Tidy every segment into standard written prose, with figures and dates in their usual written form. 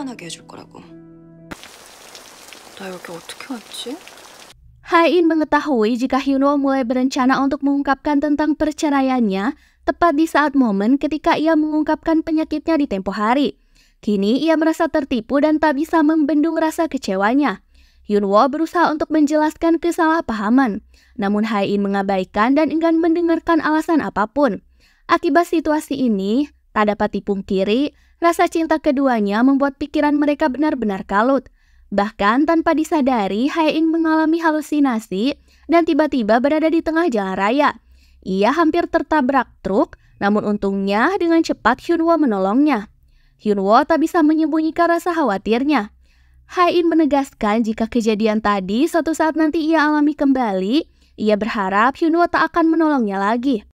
편안하게 해줄 거라고. 나 여기 어떻게 왔지? Hae-in mengetahui jika Hyunwoo mulai berencana untuk mengungkapkan tentang perceraiannya tepat di saat momen ketika ia mengungkapkan penyakitnya di tempo hari. Kini ia merasa tertipu dan tak bisa membendung rasa kecewanya. Hyunwoo berusaha untuk menjelaskan kesalahpahaman, namun Hae-in mengabaikan dan enggan mendengarkan alasan apapun. Akibat situasi ini, tak dapat dipungkiri, rasa cinta keduanya membuat pikiran mereka benar-benar kalut. Bahkan tanpa disadari, Hae-in mengalami halusinasi dan tiba-tiba berada di tengah jalan raya. Ia hampir tertabrak truk, namun untungnya dengan cepat Hyunwoo menolongnya. Hyunwoo tak bisa menyembunyikan rasa khawatirnya. Hae-in menegaskan jika kejadian tadi suatu saat nanti ia alami kembali, ia berharap Hyunwoo tak akan menolongnya lagi.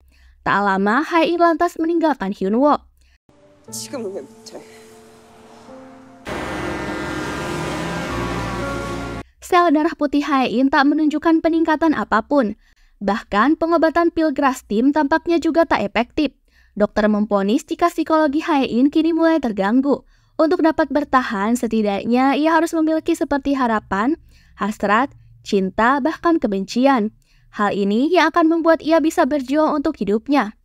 Tak lama, Hae-in lantas meninggalkan Hyunwoo. 지금은 왜 못해? Sel darah putih Hae-in tak menunjukkan peningkatan apapun. Bahkan pengobatan pil Grastim tampaknya juga tak efektif. Dokter memvonis jika psikologi Hae-in kini mulai terganggu. Untuk dapat bertahan, setidaknya ia harus memiliki seperti harapan, hasrat, cinta, bahkan kebencian. Hal ini yang akan membuat ia bisa berjuang untuk hidupnya.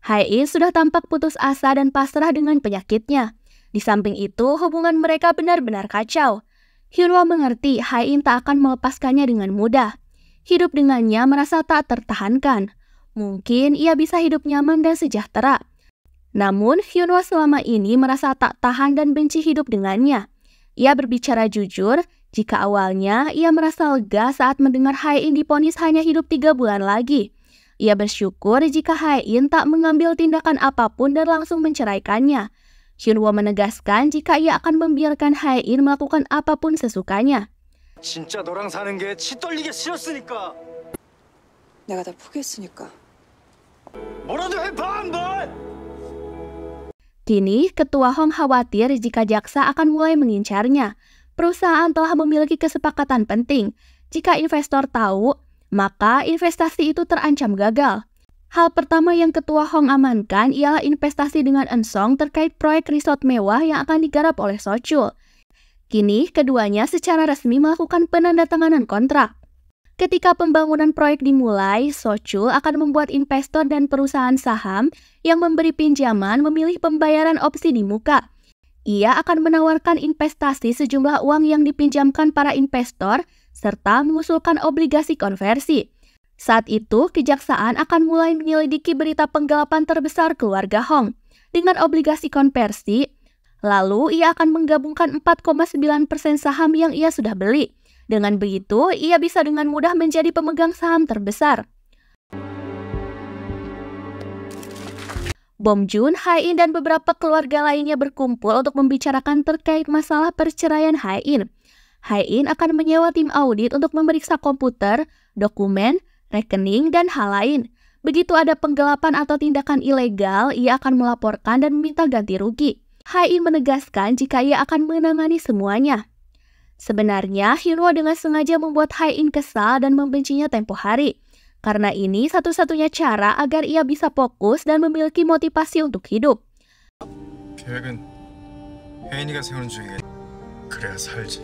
Hae-in sudah tampak putus asa dan pasrah dengan penyakitnya. Di samping itu, hubungan mereka benar-benar kacau. Hyunwoo mengerti Hae-in tak akan melepaskannya dengan mudah. Hidup dengannya merasa tak tertahankan. Mungkin ia bisa hidup nyaman dan sejahtera. Namun, Hyunwoo selama ini merasa tak tahan dan benci hidup dengannya. Ia berbicara jujur jika awalnya ia merasa lega saat mendengar Hae-in divonis hanya hidup 3 bulan lagi. Ia bersyukur jika Hae-in tak mengambil tindakan apapun dan langsung menceraikannya. Hyunwoo menegaskan jika ia akan membiarkan Hae-in melakukan apapun sesukanya. 진짜 너랑 사는 게 치 떨리게 싫었으니까. 내가 다 포기했으니까. 뭐라도 해봐 한번. Kini, Ketua Hong khawatir jika jaksa akan mulai mengincarnya. Perusahaan telah memiliki kesepakatan penting. Jika investor tahu, maka investasi itu terancam gagal. Hal pertama yang Ketua Hong amankan ialah investasi dengan Eun-sung terkait proyek resort mewah yang akan digarap oleh Sochul. Kini, keduanya secara resmi melakukan penandatanganan kontrak. Ketika pembangunan proyek dimulai, Sochul akan membuat investor dan perusahaan saham yang memberi pinjaman memilih pembayaran opsi di muka. Ia akan menawarkan investasi sejumlah uang yang dipinjamkan para investor serta mengusulkan obligasi konversi. Saat itu, kejaksaan akan mulai menyelidiki berita penggelapan terbesar keluarga Hong. Dengan obligasi konversi, lalu ia akan menggabungkan 4,9% saham yang ia sudah beli. Dengan begitu, ia bisa dengan mudah menjadi pemegang saham terbesar. Bom Joon, Hae-in, dan beberapa keluarga lainnya berkumpul untuk membicarakan terkait masalah perceraian Hae-in. Hae-in akan menyewa tim audit untuk memeriksa komputer, dokumen, rekening, dan hal lain. Begitu ada penggelapan atau tindakan ilegal, ia akan melaporkan dan meminta ganti rugi. Hae-in menegaskan jika ia akan menangani semuanya. Sebenarnya, Hyunwoo dengan sengaja membuat Hae-in kesal dan membencinya tempo hari. Karena ini satu-satunya cara agar ia bisa fokus dan memiliki motivasi untuk hidup. 계획은 혜인이가 세우는 중이겠. 그래야 살지.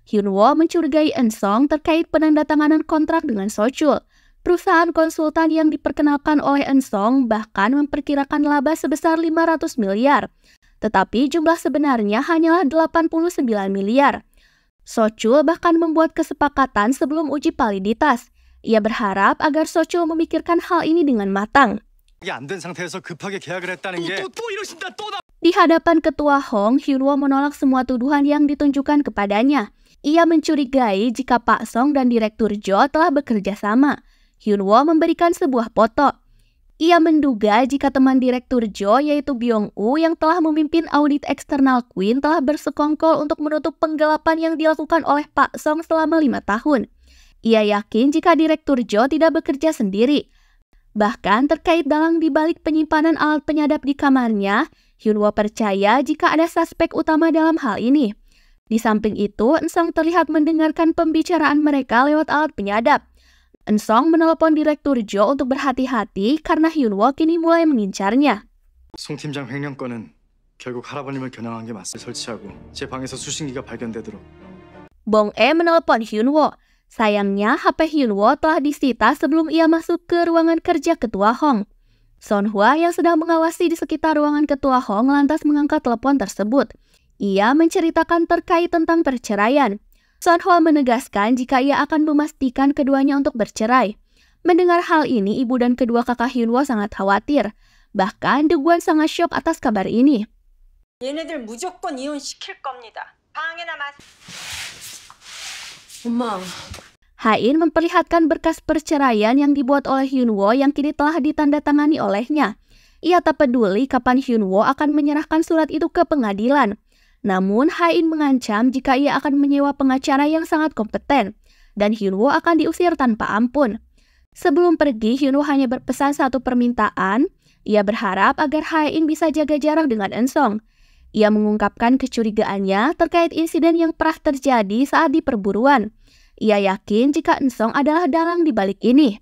Hyunwoo mencurigai Eun-sung terkait penandatanganan kontrak dengan Sochul. Perusahaan konsultan yang diperkenalkan oleh Eun-sung bahkan memperkirakan laba sebesar 500 miliar. Tetapi jumlah sebenarnya hanyalah 89 miliar. Sochul bahkan membuat kesepakatan sebelum uji validitas. Ia berharap agar Sochul memikirkan hal ini dengan matang. 안된 상태에서 급하게 계약을 했다는 게 또 이러신다 또 나. Di hadapan Ketua Hong, Hyunwoo menolak semua tuduhan yang ditunjukkan kepadanya. Ia mencurigai jika Pak Song dan Direktur Jo telah bekerja sama. Hyunwoo memberikan sebuah foto. Ia menduga jika teman Direktur Jo yaitu Byung-woo yang telah memimpin audit eksternal Queen telah bersekongkol untuk menutup penggelapan yang dilakukan oleh Pak Song selama 5 tahun. Ia yakin jika Direktur Jo tidak bekerja sendiri. Bahkan terkait dalang di balik penyimpanan alat penyadap di kamarnya, Hyunwoo percaya jika ada suspek utama dalam hal ini. Di samping itu, Eun-sung terlihat mendengarkan pembicaraan mereka lewat alat penyadap. Eun-sung menelepon Direktur Jo untuk berhati-hati karena Hyunwoo kini mulai mengincarnya. 송 팀장 횡령건은 결국 할아버님을 겨냥한 게 맞을 설치하고 제 방에서 수신기가 발견되도록. Bong E menelepon Hyunwoo. Sayangnya, HP Hyunwoo telah disita sebelum ia masuk ke ruangan kerja Ketua Hong. Sonhwa yang sedang mengawasi di sekitar ruangan Ketua Hong lantas mengangkat telepon tersebut. Ia menceritakan terkait tentang perceraian. Sonhwa menegaskan jika ia akan memastikan keduanya untuk bercerai. Mendengar hal ini, ibu dan kedua kakak Hyunwoo sangat khawatir. Bahkan, Deguan sangat syok atas kabar ini. 얘네들 무조건 이혼시킬 겁니다. 방에나 엄마, Hain memperlihatkan berkas perceraian yang dibuat oleh Hyunwoo yang kini telah ditandatangani olehnya. Ia tak peduli kapan Hyunwoo akan menyerahkan surat itu ke pengadilan. Namun, Hain mengancam jika ia akan menyewa pengacara yang sangat kompeten, dan Hyunwoo akan diusir tanpa ampun. Sebelum pergi, Hyunwoo hanya berpesan satu permintaan. Ia berharap agar Hain bisa jaga jarak dengan Eun-sung. Ia mengungkapkan kecurigaannya terkait insiden yang pernah terjadi saat di perburuan. Ia yakin jika Eun-sung adalah dalang di balik ini.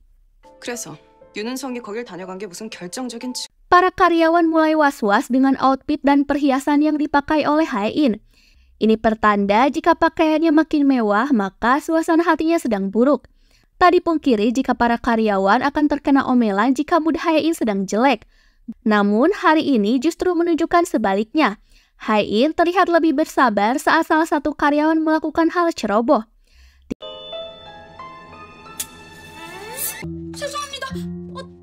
그래서 윤은성이 거길 다녀간 게 무슨 결정적인 Para karyawan mulai was-was dengan outfit dan perhiasan yang dipakai oleh Hain. Ini pertanda jika pakaiannya makin mewah, maka suasana hatinya sedang buruk. Tak dipungkiri jika para karyawan akan terkena omelan jika mood Hain sedang jelek. Namun, hari ini justru menunjukkan sebaliknya. Hain terlihat lebih bersabar saat salah satu karyawan melakukan hal ceroboh. 죄송합니다.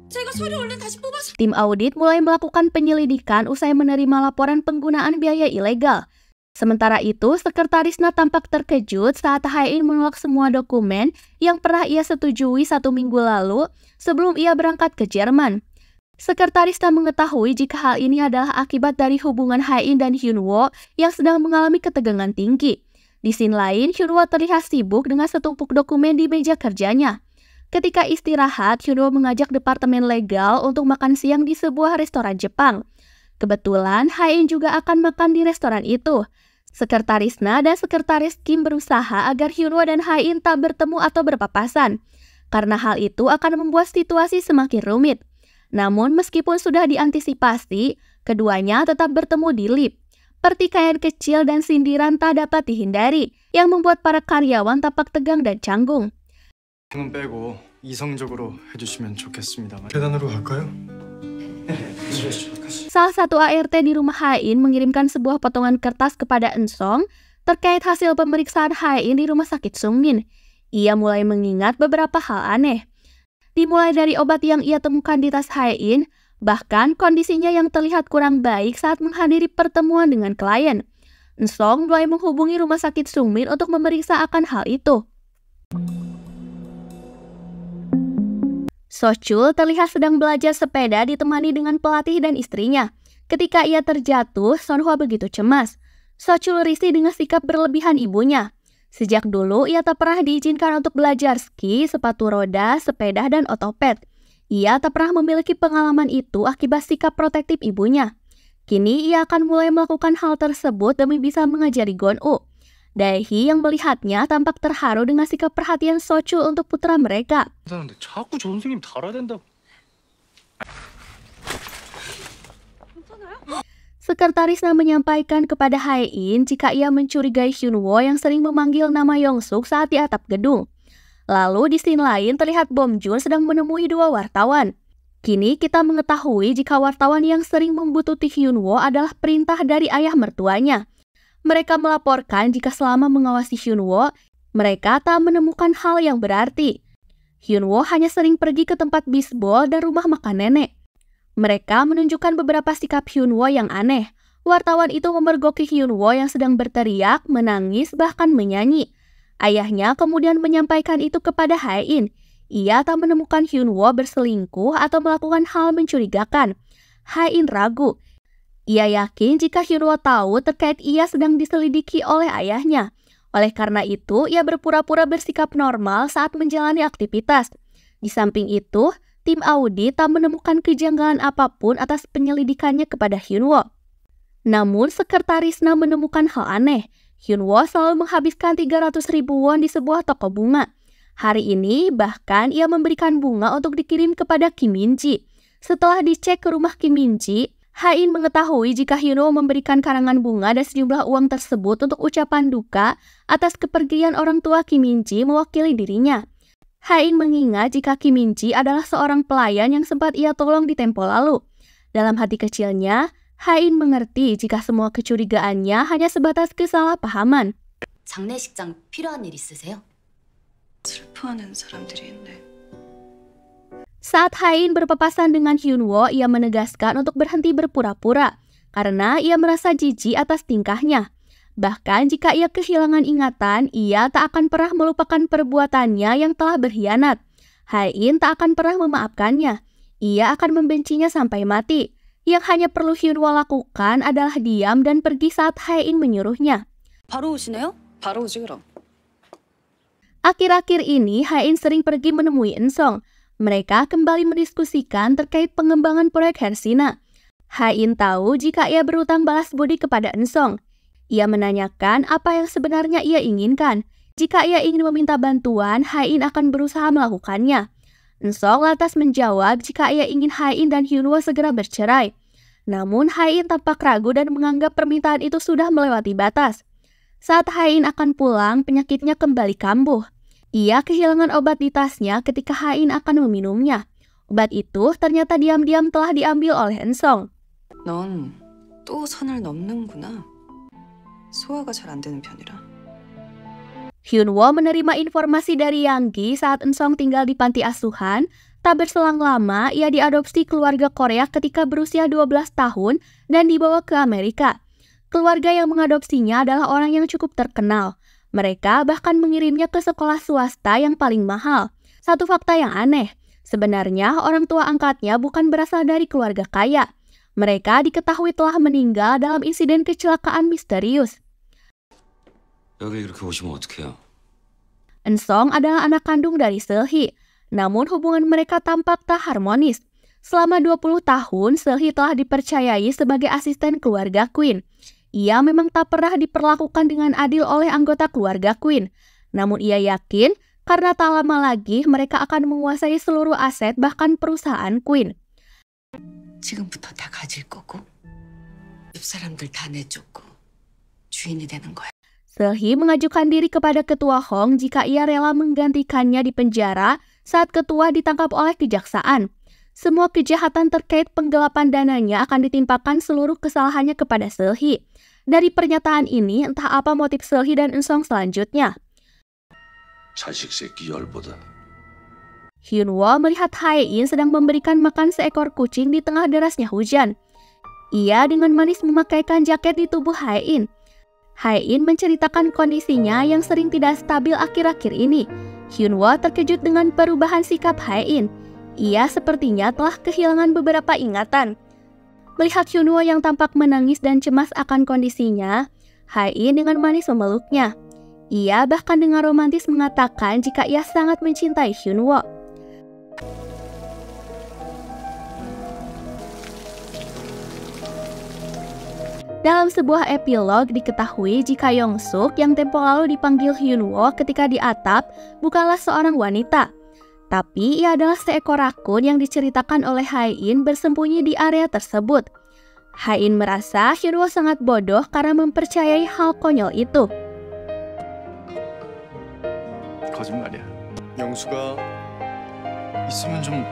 제가 서류 얼른 다시 뽑아서. Tim audit mulai melakukan penyelidikan usai menerima laporan penggunaan biaya ilegal. Sementara itu, Sekretarisna tampak terkejut saat Hain menolak semua dokumen yang pernah ia setujui 1 minggu lalu sebelum ia berangkat ke Jerman. Sekretarisna mengetahui jika hal ini adalah akibat dari hubungan Hain dan Hyunwoo yang sedang mengalami ketegangan tinggi. Di sisi lain, Hyunwoo terlihat sibuk dengan setumpuk dokumen di meja kerjanya. Ketika istirahat, Hyunwoo mengajak departemen legal untuk makan siang di sebuah restoran Jepang. Kebetulan, Hain juga akan makan di restoran itu. Sekretarisna dan Sekretaris Kim berusaha agar Hyunwoo dan Hain tak bertemu atau berpapasan, karena hal itu akan membuat situasi semakin rumit. Namun, meskipun sudah diantisipasi, keduanya tetap bertemu di lift. Pertikaian kecil dan sindiran tak dapat dihindari, yang membuat para karyawan tampak tegang dan canggung. 은 빼고 이성적으로 해주시면 좋겠습니다만. 계단으로 갈까요? Salah satu ART di rumah Hain mengirimkan sebuah potongan kertas kepada Eun-sung terkait hasil pemeriksaan Hain di rumah sakit Sungmin. Ia mulai mengingat beberapa hal aneh. Dimulai dari obat yang ia temukan di tas Hain, bahkan kondisinya yang terlihat kurang baik saat menghadiri pertemuan dengan klien. Eun-sung mulai menghubungi rumah sakit Sungmin untuk memeriksa akan hal itu. Sochul terlihat sedang belajar sepeda ditemani dengan pelatih dan istrinya. Ketika ia terjatuh, Sonhwa begitu cemas. Sochul risih dengan sikap berlebihan ibunya. Sejak dulu, ia tak pernah diizinkan untuk belajar ski, sepatu roda, sepeda, dan otopet. Ia tak pernah memiliki pengalaman itu akibat sikap protektif ibunya. Kini, ia akan mulai melakukan hal tersebut demi bisa mengajari Gon-u. Daehi yang melihatnya tampak terharu dengan sikap perhatian Sochul untuk putra mereka. 근데 자꾸 저 선생님 달아야 된다고. Sekretarisnya menyampaikan kepada Hain jika ia mencurigai Hyunwoo yang sering memanggil nama Yongsuk saat di atap gedung. Lalu di scene lain terlihat Bom Joon sedang menemui 2 wartawan. Kini kita mengetahui jika wartawan yang sering membuntuti Hyunwoo adalah perintah dari ayah mertuanya. Mereka melaporkan jika selama mengawasi Hyunwoo, mereka tak menemukan hal yang berarti. Hyunwoo hanya sering pergi ke tempat bisbol dan rumah makan nenek. Mereka menunjukkan beberapa sikap Hyunwoo yang aneh. Wartawan itu memergoki Hyunwoo yang sedang berteriak, menangis, bahkan menyanyi. Ayahnya kemudian menyampaikan itu kepada Hain. Ia tak menemukan Hyunwoo berselingkuh atau melakukan hal mencurigakan. Hain ragu. Ia yakin jika Hyunwoo tahu terkait ia sedang diselidiki oleh ayahnya. Oleh karena itu, ia berpura-pura bersikap normal saat menjalani aktivitas. Di samping itu, tim audit tak menemukan kejanggalan apapun atas penyelidikannya kepada Hyunwoo. Namun, Sekretarisna menemukan hal aneh. Hyunwoo selalu menghabiskan 300.000 won di sebuah toko bunga. Hari ini, bahkan ia memberikan bunga untuk dikirim kepada Kim Min-ji. Setelah dicek ke rumah Kim Min-ji, Ha-in mengetahui jika Hyunwoo memberikan karangan bunga dan sejumlah uang tersebut untuk ucapan duka atas kepergian orang tua Kim Min-ji mewakili dirinya. Ha-in mengingat jika Kim Min-ji adalah seorang pelayan yang sempat ia tolong di tempo lalu. Dalam hati kecilnya, Ha-in mengerti jika semua kecurigaannya hanya sebatas kesalahpahaman. 장례식장 필요한 일 있으세요? 슬퍼하는 사람들이 있네. Saat Ha-in berpapasan dengan Hyunwoo, ia menegaskan untuk berhenti berpura-pura karena ia merasa jijik atas tingkahnya. Bahkan jika ia kehilangan ingatan, ia tak akan pernah melupakan perbuatannya yang telah berkhianat. Ha-in tak akan pernah memaafkannya. Ia akan membencinya sampai mati. Yang hanya perlu Hyunwoo lakukan adalah diam dan pergi saat Ha-in menyuruhnya. 바로 오시네요? 바로 오지 그럼. Akhir-akhir ini, Ha-in sering pergi menemui Eun-sung. Mereka kembali mendiskusikan terkait pengembangan proyek Hersina. Ha-in tahu jika ia berutang balas budi kepada Eun-sung. Ia menanyakan apa yang sebenarnya ia inginkan. Jika ia ingin meminta bantuan, Ha-in akan berusaha melakukannya. Eun-sung lantas menjawab jika ia ingin Ha-in dan Hyunwoo segera bercerai. Namun Ha-in tampak ragu dan menganggap permintaan itu sudah melewati batas. Saat Ha-in akan pulang, penyakitnya kembali kambuh. Ia kehilangan obat di tasnya ketika Ha-in akan meminumnya. Obat itu ternyata diam-diam telah diambil oleh Eun-sung. 넌 또 선을 넘는구나. 소화가 잘 안 되는 편이라. Hyunwoo menerima informasi dari Yang-gi saat Eun-sung tinggal di panti asuhan. Tak berselang lama, ia diadopsi keluarga Korea ketika berusia 12 tahun dan dibawa ke Amerika. Keluarga yang mengadopsinya adalah orang yang cukup terkenal. Mereka bahkan mengirimnya ke sekolah swasta yang paling mahal. Satu fakta yang aneh, sebenarnya orang tua angkatnya bukan berasal dari keluarga kaya. Mereka diketahui telah meninggal dalam insiden kecelakaan misterius. 여기 이렇게 오시면 어떡해요? Eun-sung adalah anak kandung dari Seul-hee, namun hubungan mereka tampak tak harmonis. Selama 20 tahun, Seul-hee telah dipercayai sebagai asisten keluarga Queen. Ia memang tak pernah diperlakukan dengan adil oleh anggota keluarga Queen. Namun ia yakin karena tak lama lagi mereka akan menguasai seluruh aset bahkan perusahaan Queen. 지금부터 다 가질 거고 옆 사람들 다 내쫓고 주인이 되는 거야. Seul-hee mengajukan diri kepada ketua Hong jika ia rela menggantikannya di penjara saat ketua ditangkap oleh kejaksaan. Semua kejahatan terkait penggelapan dananya akan ditimpakan seluruh kesalahannya kepada Seul-hee. Dari pernyataan ini, entah apa motif Seul-hee dan Eun-sung selanjutnya. 자식 새끼 열보다. Hyunwoo melihat Ha-in sedang memberikan makan seekor kucing di tengah derasnya hujan. Ia dengan manis memakaikan jaket di tubuh Ha-in. Ha-in menceritakan kondisinya yang sering tidak stabil akhir-akhir ini. Hyunwoo terkejut dengan perubahan sikap Ha-in. Ia sepertinya telah kehilangan beberapa ingatan. Melihat Hyunwoo yang tampak menangis dan cemas akan kondisinya, Ha-in dengan manis memeluknya. Ia bahkan dengan romantis mengatakan jika ia sangat mencintai Hyunwoo. Dalam sebuah epilog diketahui jika Young-suk yang tempo lalu dipanggil Hyunwoo ketika di atap bukanlah seorang wanita. Tapi ia adalah seekor rakun yang diceritakan oleh Ha-in bersembunyi di area tersebut. Ha-in merasa Hyunwoo sangat bodoh karena mempercayai hal konyol itu. 거짓말이야. 영수가 있으면 좀